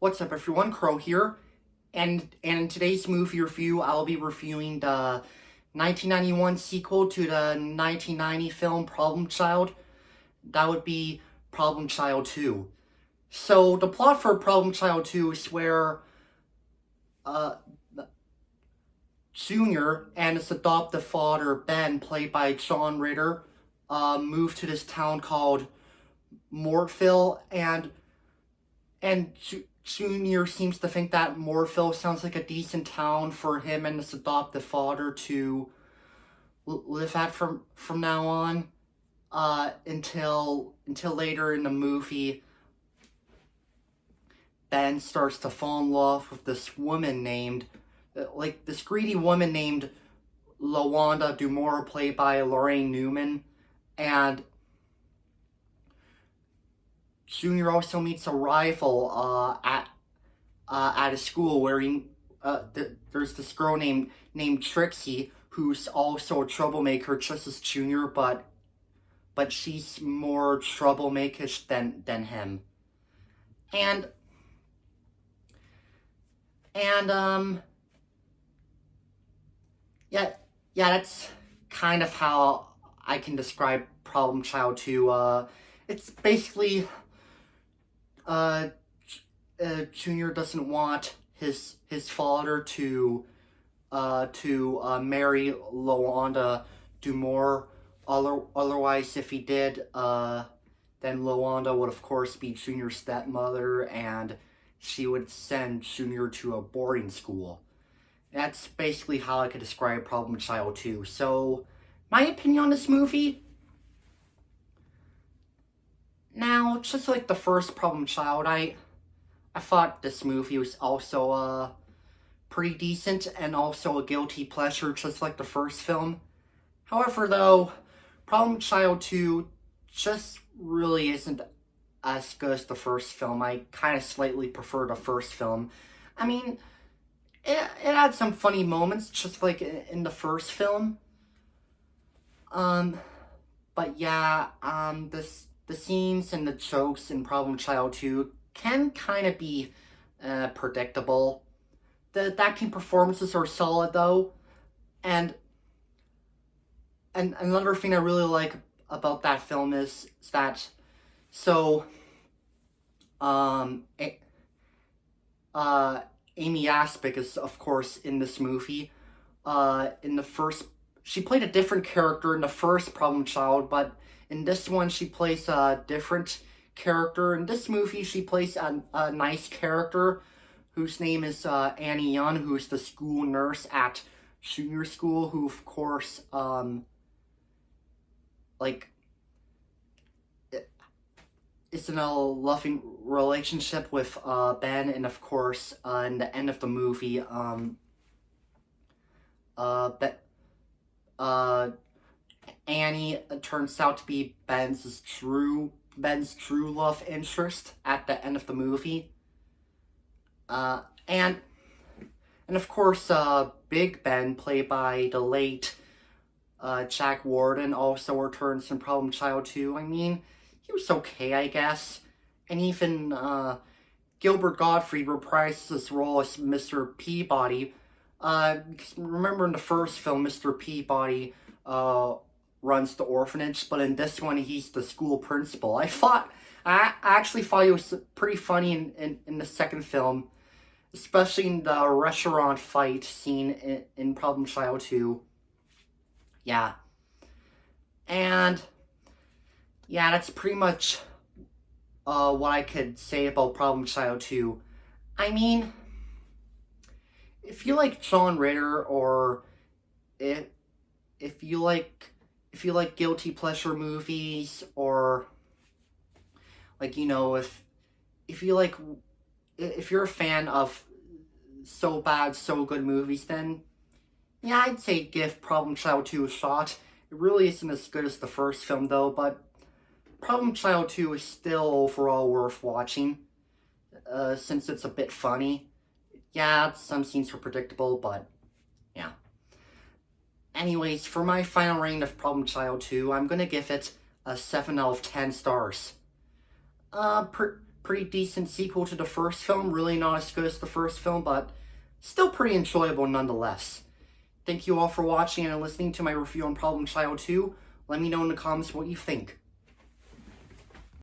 What's up everyone, Crow here, and in today's movie review, I'll be reviewing the 1991 sequel to the 1990 film Problem Child. That would be Problem Child 2. So, the plot for Problem Child 2 is where, uh, Junior and his adoptive father, Ben, played by John Ritter, moved to this town called Mortville, and Junior seems to think that Mortville sounds like a decent town for him and his adoptive father to live at from now on. Until later in the movie, Ben starts to fall in love with this woman named, this greedy woman named LaWanda Dumore, played by Lorraine Newman, and Junior also meets a rival at a school where there's this girl named Trixie, who's also a troublemaker just as Junior, but she's more troublemakish than him. And yeah, that's kind of how I can describe Problem Child 2. It's basically Junior doesn't want his father to marry LaWanda Dumore. Otherwise, if he did, then LaWanda would of course be Junior's stepmother, and she would send Junior to a boarding school. That's basically how I could describe Problem Child 2. So, my opinion on this movie. Now, just like the first Problem Child, I thought this movie was also pretty decent and also a guilty pleasure, just like the first film. However, though, Problem Child 2 just really isn't as good as the first film. I kind of slightly prefer the first film. I mean, it had some funny moments, just like in the first film. But yeah, the scenes and the jokes in Problem Child 2 can kind of be predictable. The acting performances are solid though, and another thing I really like about that film is that Amy Aspic is of course in this movie. In the first, she played a different character in the first Problem Child, but in this one, she plays a different character. In this movie, she plays a nice character whose name is Annie Young, who's the school nurse at Junior School, who, of course, is in a loving relationship with Ben, and of course, in the end of the movie, Annie turns out to be Ben's true love interest at the end of the movie. And of course, Big Ben, played by the late Jack Warden, also returns in Problem Child 2. I mean, he was okay, I guess. And even Gilbert Gottfried reprises his role as Mr. Peabody. Remember in the first film, Mr. Peabody runs the orphanage, but in this one, he's the school principal. I actually thought it was pretty funny in the second film, especially in the restaurant fight scene in Problem Child 2. Yeah. And yeah, that's pretty much what I could say about Problem Child 2. I mean, if you like John Ritter, or if you like guilty pleasure movies, or if you're a fan of so bad, so good movies, then yeah, I'd say give Problem Child 2 a shot. It really isn't as good as the first film though, but Problem Child 2 is still overall worth watching, since it's a bit funny. Yeah, some scenes were predictable, but yeah. Anyways, for my final rating of Problem Child 2, I'm gonna give it a 7 out of 10 stars. Pretty decent sequel to the first film. Really not as good as the first film, but still pretty enjoyable nonetheless. Thank you all for watching and listening to my review on Problem Child 2. Let me know in the comments what you think.